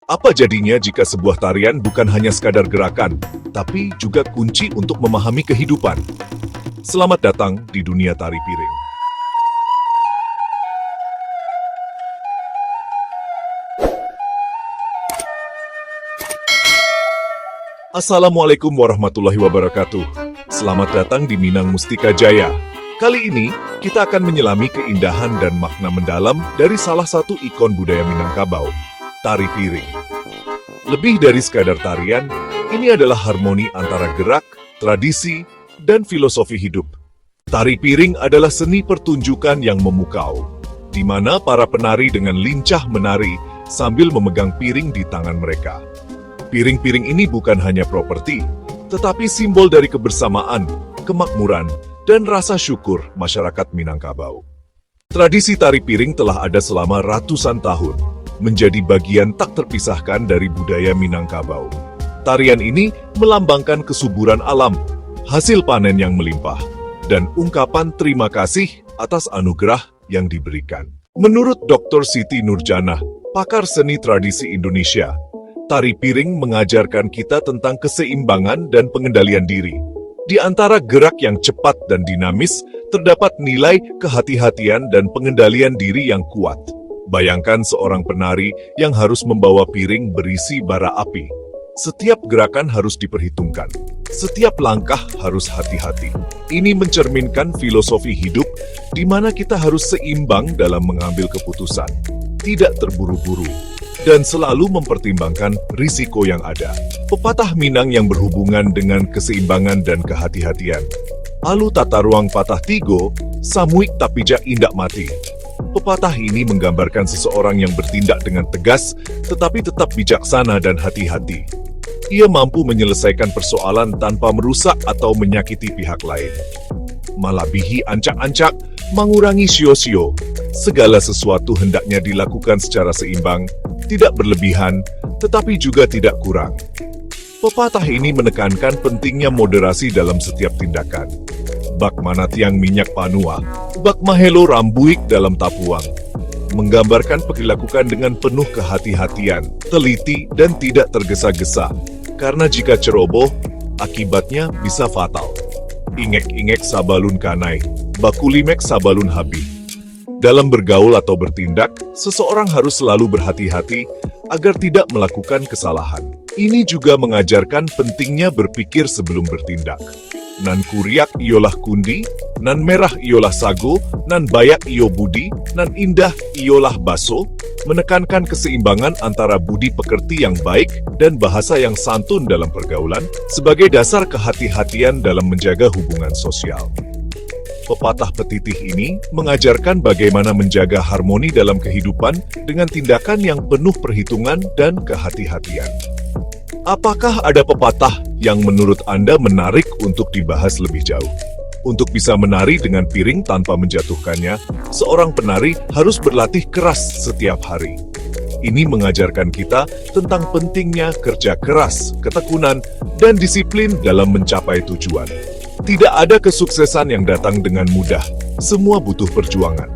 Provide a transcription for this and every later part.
Apa jadinya jika sebuah tarian bukan hanya sekadar gerakan, tapi juga kunci untuk memahami kehidupan? Selamat datang di dunia tari piring. Assalamualaikum warahmatullahi wabarakatuh. Selamat datang di Minang Mustika Jaya. Kali ini, kita akan menyelami keindahan dan makna mendalam dari salah satu ikon budaya Minangkabau, tari piring. Lebih dari sekadar tarian, ini adalah harmoni antara gerak, tradisi, dan filosofi hidup. Tari piring adalah seni pertunjukan yang memukau, di mana para penari dengan lincah menari sambil memegang piring di tangan mereka. Piring-piring ini bukan hanya properti, tetapi simbol dari kebersamaan, kemakmuran, dan rasa syukur masyarakat Minangkabau. Tradisi tari piring telah ada selama ratusan tahun, menjadi bagian tak terpisahkan dari budaya Minangkabau. Tarian ini melambangkan kesuburan alam, hasil panen yang melimpah, dan ungkapan terima kasih atas anugerah yang diberikan. Menurut Dr. Siti Nurjanah, pakar seni tradisi Indonesia, tari piring mengajarkan kita tentang keseimbangan dan pengendalian diri. Di antara gerak yang cepat dan dinamis, terdapat nilai kehati-hatian dan pengendalian diri yang kuat. Bayangkan seorang penari yang harus membawa piring berisi bara api. Setiap gerakan harus diperhitungkan. Setiap langkah harus hati-hati. Ini mencerminkan filosofi hidup di mana kita harus seimbang dalam mengambil keputusan, tidak terburu-buru, dan selalu mempertimbangkan risiko yang ada. Pepatah Minang yang berhubungan dengan keseimbangan dan kehati-hatian. Alu tata ruang patah tigo, samuik tapijak indak mati. Pepatah ini menggambarkan seseorang yang bertindak dengan tegas, tetapi tetap bijaksana dan hati-hati. Ia mampu menyelesaikan persoalan tanpa merusak atau menyakiti pihak lain. Malabihi ancak-ancak, mengurangi sio-sio. Segala sesuatu hendaknya dilakukan secara seimbang, tidak berlebihan, tetapi juga tidak kurang. Pepatah ini menekankan pentingnya moderasi dalam setiap tindakan. Bak mana tiang minyak panua, bak mahelo rambuik dalam tapuang. Menggambarkan perilakukan dengan penuh kehati-hatian, teliti, dan tidak tergesa-gesa. Karena jika ceroboh, akibatnya bisa fatal. Ingek-ingek sabalun kanai, bakulimek sabalun habi. Dalam bergaul atau bertindak, seseorang harus selalu berhati-hati agar tidak melakukan kesalahan. Ini juga mengajarkan pentingnya berpikir sebelum bertindak. Nan kuriak iolah kundi, nan merah iolah sago, nan bayak iyo budi, nan indah iolah baso, menekankan keseimbangan antara budi pekerti yang baik dan bahasa yang santun dalam pergaulan sebagai dasar kehati-hatian dalam menjaga hubungan sosial. Pepatah petitih ini mengajarkan bagaimana menjaga harmoni dalam kehidupan dengan tindakan yang penuh perhitungan dan kehati-hatian. Apakah ada pepatah yang menurut Anda menarik untuk dibahas lebih jauh? Untuk bisa menari dengan piring tanpa menjatuhkannya, seorang penari harus berlatih keras setiap hari. Ini mengajarkan kita tentang pentingnya kerja keras, ketekunan, dan disiplin dalam mencapai tujuan. Tidak ada kesuksesan yang datang dengan mudah, semua butuh perjuangan.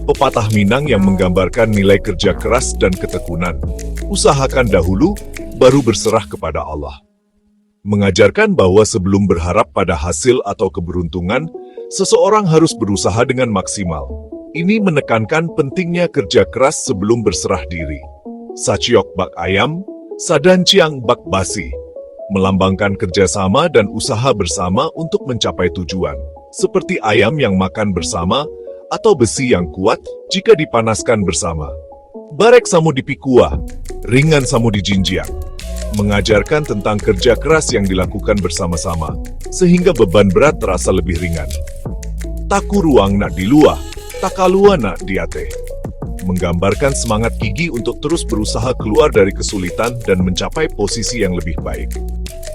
Pepatah Minang yang menggambarkan nilai kerja keras dan ketekunan. Usahakan dahulu, baru berserah kepada Allah. Mengajarkan bahwa sebelum berharap pada hasil atau keberuntungan, seseorang harus berusaha dengan maksimal. Ini menekankan pentingnya kerja keras sebelum berserah diri. Saciok bak ayam, sadanciang bak basi. Melambangkan kerjasama dan usaha bersama untuk mencapai tujuan. Seperti ayam yang makan bersama, atau besi yang kuat jika dipanaskan bersama. Barek samu dipikua, ringan samu dijinjiak. Mengajarkan tentang kerja keras yang dilakukan bersama-sama, sehingga beban berat terasa lebih ringan. Taku ruang nak diluah, takalua nak diate. Menggambarkan semangat gigi untuk terus berusaha keluar dari kesulitan dan mencapai posisi yang lebih baik.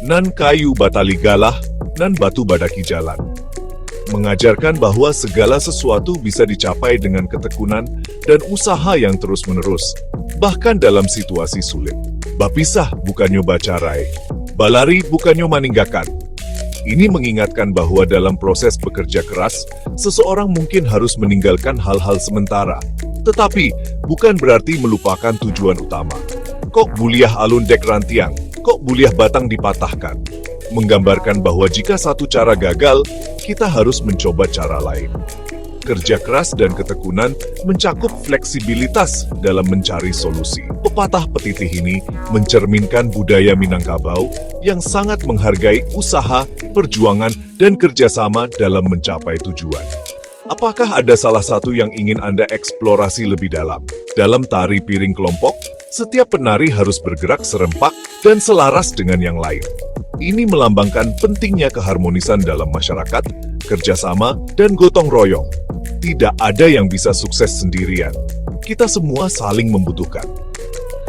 Nan kayu batali galah, nan batu badaki jalan. Mengajarkan bahwa segala sesuatu bisa dicapai dengan ketekunan dan usaha yang terus-menerus, bahkan dalam situasi sulit. Bapisah bukannya bacarai, balari bukannya maninggakan. Ini mengingatkan bahwa dalam proses bekerja keras, seseorang mungkin harus meninggalkan hal-hal sementara, tetapi bukan berarti melupakan tujuan utama. Kok buliah alun dek rantiang, kok buliah batang dipatahkan. Menggambarkan bahwa jika satu cara gagal, kita harus mencoba cara lain. Kerja keras dan ketekunan mencakup fleksibilitas dalam mencari solusi. Pepatah petitih ini mencerminkan budaya Minangkabau yang sangat menghargai usaha, perjuangan, dan kerjasama dalam mencapai tujuan. Apakah ada salah satu yang ingin Anda eksplorasi lebih dalam? Dalam tari piring kelompok, setiap penari harus bergerak serempak dan selaras dengan yang lain. Ini melambangkan pentingnya keharmonisan dalam masyarakat, kerjasama, dan gotong royong. Tidak ada yang bisa sukses sendirian. Kita semua saling membutuhkan.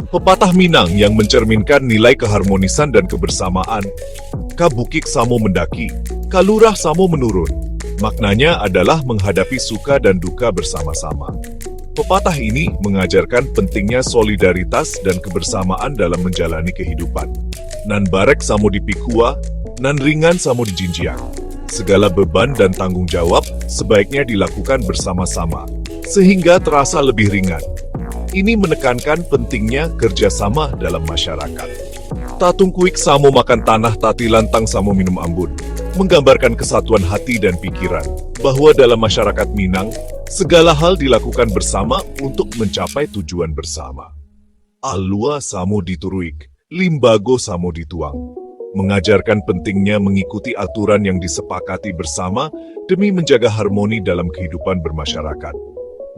Pepatah Minang yang mencerminkan nilai keharmonisan dan kebersamaan. Kabukik samo mendaki, kalurah samo menurun. Maknanya adalah menghadapi suka dan duka bersama-sama. Pepatah ini mengajarkan pentingnya solidaritas dan kebersamaan dalam menjalani kehidupan. Nan barek samo dipikua, nan ringan samo dijinjiang. Segala beban dan tanggung jawab sebaiknya dilakukan bersama-sama, sehingga terasa lebih ringan. Ini menekankan pentingnya kerjasama dalam masyarakat. Tatung kuik samo makan tanah tati lantang samo minum ambun, menggambarkan kesatuan hati dan pikiran, bahwa dalam masyarakat Minang, segala hal dilakukan bersama untuk mencapai tujuan bersama. Alua samo dituruik, limbago samo dituang. Mengajarkan pentingnya mengikuti aturan yang disepakati bersama demi menjaga harmoni dalam kehidupan bermasyarakat.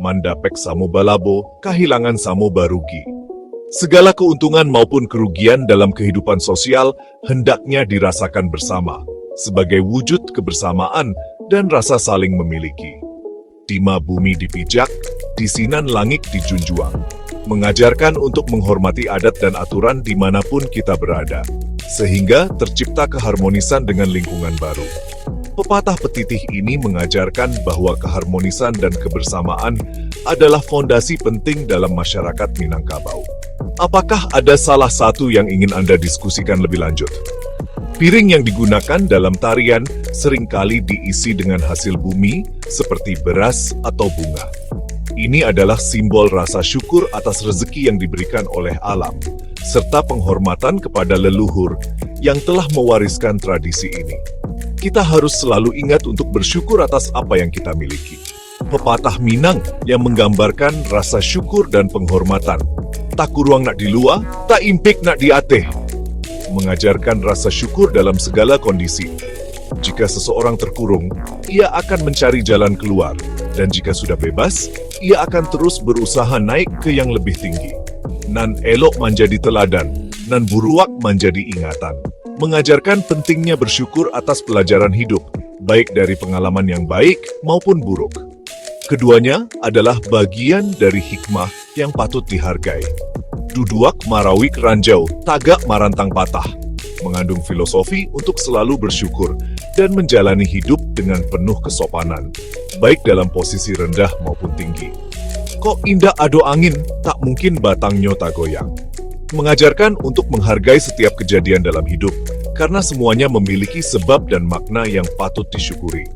Mandapek samo balabo, kahilangan samo barugi. Segala keuntungan maupun kerugian dalam kehidupan sosial hendaknya dirasakan bersama, sebagai wujud kebersamaan dan rasa saling memiliki. Dima bumi dipijak, disinan langit dijunjuang. Mengajarkan untuk menghormati adat dan aturan dimanapun kita berada, sehingga tercipta keharmonisan dengan lingkungan baru. Pepatah petitih ini mengajarkan bahwa keharmonisan dan kebersamaan adalah fondasi penting dalam masyarakat Minangkabau. Apakah ada salah satu yang ingin Anda diskusikan lebih lanjut? Piring yang digunakan dalam tarian seringkali diisi dengan hasil bumi seperti beras atau bunga. Ini adalah simbol rasa syukur atas rezeki yang diberikan oleh alam, serta penghormatan kepada leluhur yang telah mewariskan tradisi ini. Kita harus selalu ingat untuk bersyukur atas apa yang kita miliki. Pepatah Minang yang menggambarkan rasa syukur dan penghormatan. Tak kuruang nak di luar, tak impik nak di ateh. Mengajarkan rasa syukur dalam segala kondisi. Jika seseorang terkurung, ia akan mencari jalan keluar. Dan jika sudah bebas, ia akan terus berusaha naik ke yang lebih tinggi. Nan elok menjadi teladan, nan buruak menjadi ingatan. Mengajarkan pentingnya bersyukur atas pelajaran hidup, baik dari pengalaman yang baik maupun buruk. Keduanya adalah bagian dari hikmah yang patut dihargai. Duduak marawik ranjau, tagak marantang patah. Mengandung filosofi untuk selalu bersyukur dan menjalani hidup dengan penuh kesopanan, baik dalam posisi rendah maupun tinggi. Kok indah ado angin, tak mungkin batangnya tak goyang. Mengajarkan untuk menghargai setiap kejadian dalam hidup, karena semuanya memiliki sebab dan makna yang patut disyukuri.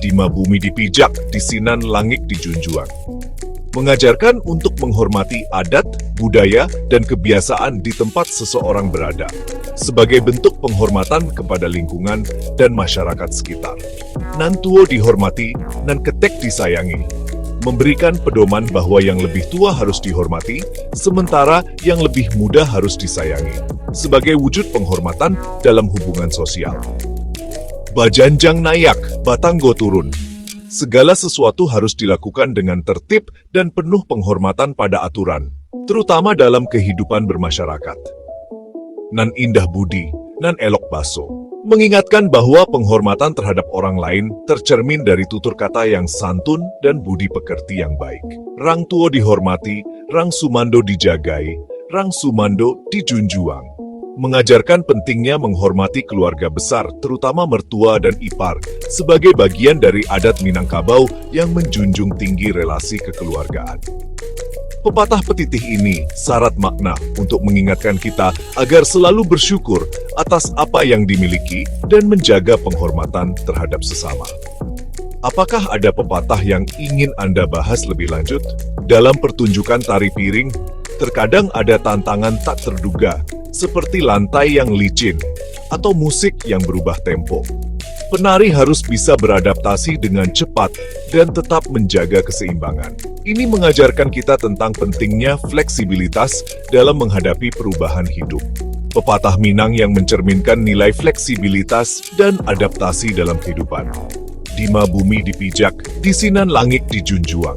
Dima bumi dipijak, disinan langit dijunjuang. Mengajarkan untuk menghormati adat, budaya, dan kebiasaan di tempat seseorang berada, sebagai bentuk penghormatan kepada lingkungan dan masyarakat sekitar. Nan tuo dihormati, nan ketek disayangi. Memberikan pedoman bahwa yang lebih tua harus dihormati, sementara yang lebih muda harus disayangi, sebagai wujud penghormatan dalam hubungan sosial. Bajanjang nayak, batanggo turun. Segala sesuatu harus dilakukan dengan tertib dan penuh penghormatan pada aturan, terutama dalam kehidupan bermasyarakat. Nan indah budi, nan elok baso. Mengingatkan bahwa penghormatan terhadap orang lain tercermin dari tutur kata yang santun dan budi pekerti yang baik. Rang tuo dihormati, rang sumando dijagai, rang sumando dijunjuang. Mengajarkan pentingnya menghormati keluarga besar, terutama mertua dan ipar, sebagai bagian dari adat Minangkabau yang menjunjung tinggi relasi kekeluargaan. Pepatah petitih ini syarat makna untuk mengingatkan kita agar selalu bersyukur atas apa yang dimiliki dan menjaga penghormatan terhadap sesama. Apakah ada pepatah yang ingin Anda bahas lebih lanjut? Dalam pertunjukan tari piring, Terkadang ada tantangan tak terduga, seperti lantai yang licin atau musik yang berubah tempo. Penari harus bisa beradaptasi dengan cepat dan tetap menjaga keseimbangan. Ini mengajarkan kita tentang pentingnya fleksibilitas dalam menghadapi perubahan hidup. Pepatah Minang yang mencerminkan nilai fleksibilitas dan adaptasi dalam kehidupan. Dima bumi dipijak, disinan langit dijunjuang.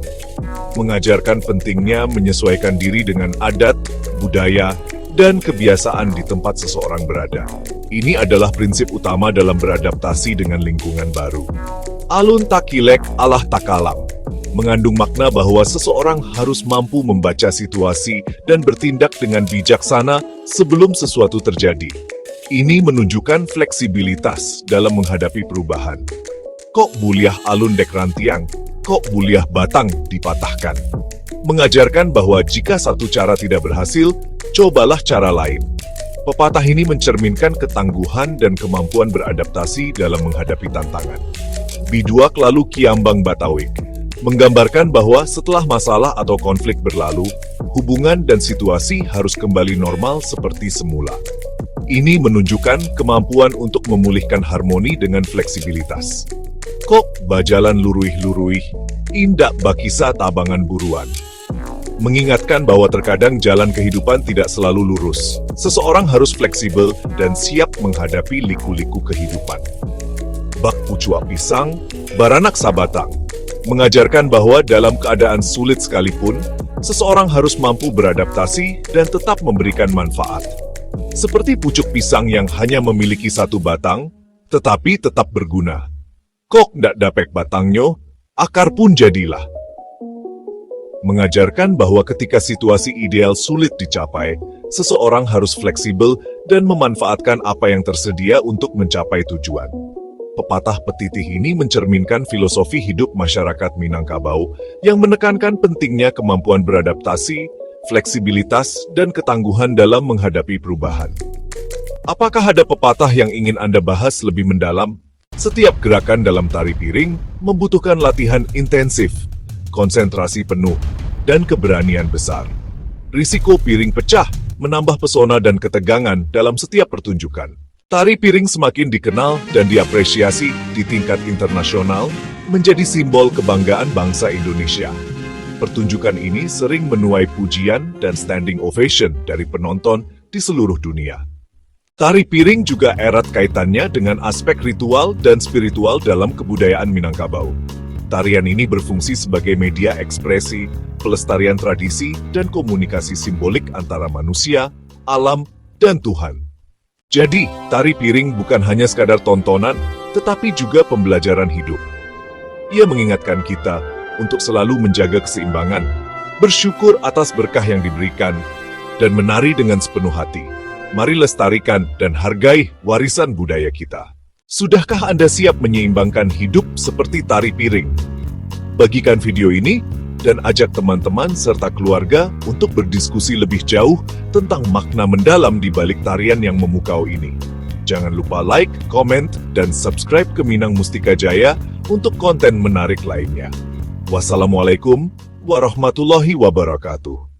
Mengajarkan pentingnya menyesuaikan diri dengan adat, budaya, dan kebiasaan di tempat seseorang berada. Ini adalah prinsip utama dalam beradaptasi dengan lingkungan baru. Alun takilek alah takalam mengandung makna bahwa seseorang harus mampu membaca situasi dan bertindak dengan bijaksana sebelum sesuatu terjadi. Ini menunjukkan fleksibilitas dalam menghadapi perubahan. Kok buliah alun dek rantiang, kok buliah batang dipatahkan. Mengajarkan bahwa jika satu cara tidak berhasil, cobalah cara lain. Pepatah ini mencerminkan ketangguhan dan kemampuan beradaptasi dalam menghadapi tantangan. Biduak lalu kiambang batawik, menggambarkan bahwa setelah masalah atau konflik berlalu, hubungan dan situasi harus kembali normal seperti semula. Ini menunjukkan kemampuan untuk memulihkan harmoni dengan fleksibilitas. Kok bajalan luruih-luruih, indak bakisa tabangan buruan. Mengingatkan bahwa terkadang jalan kehidupan tidak selalu lurus. Seseorang harus fleksibel dan siap menghadapi liku-liku kehidupan. Bak pucua pisang, baranak sabatang, mengajarkan bahwa dalam keadaan sulit sekalipun, seseorang harus mampu beradaptasi dan tetap memberikan manfaat. Seperti pucuk pisang yang hanya memiliki satu batang, tetapi tetap berguna. Kok ndak dapek batangnya, akar pun jadilah. Mengajarkan bahwa ketika situasi ideal sulit dicapai, seseorang harus fleksibel dan memanfaatkan apa yang tersedia untuk mencapai tujuan. Pepatah petitih ini mencerminkan filosofi hidup masyarakat Minangkabau yang menekankan pentingnya kemampuan beradaptasi, fleksibilitas, dan ketangguhan dalam menghadapi perubahan. Apakah ada pepatah yang ingin Anda bahas lebih mendalam? Setiap gerakan dalam tari piring membutuhkan latihan intensif, konsentrasi penuh, dan keberanian besar. Risiko piring pecah menambah pesona dan ketegangan dalam setiap pertunjukan. Tari piring semakin dikenal dan diapresiasi di tingkat internasional, menjadi simbol kebanggaan bangsa Indonesia. Pertunjukan ini sering menuai pujian dan standing ovation dari penonton di seluruh dunia. Tari piring juga erat kaitannya dengan aspek ritual dan spiritual dalam kebudayaan Minangkabau. Tarian ini berfungsi sebagai media ekspresi, pelestarian tradisi, dan komunikasi simbolik antara manusia, alam, dan Tuhan. Jadi, tari piring bukan hanya sekadar tontonan, tetapi juga pembelajaran hidup. Ia mengingatkan kita untuk selalu menjaga keseimbangan, bersyukur atas berkah yang diberikan, dan menari dengan sepenuh hati. Mari lestarikan dan hargai warisan budaya kita. Sudahkah Anda siap menyeimbangkan hidup seperti tari piring? Bagikan video ini dan ajak teman-teman serta keluarga untuk berdiskusi lebih jauh tentang makna mendalam di balik tarian yang memukau ini. Jangan lupa like, komen, dan subscribe ke Minang Mustika Jaya untuk konten menarik lainnya. Wassalamualaikum warahmatullahi wabarakatuh.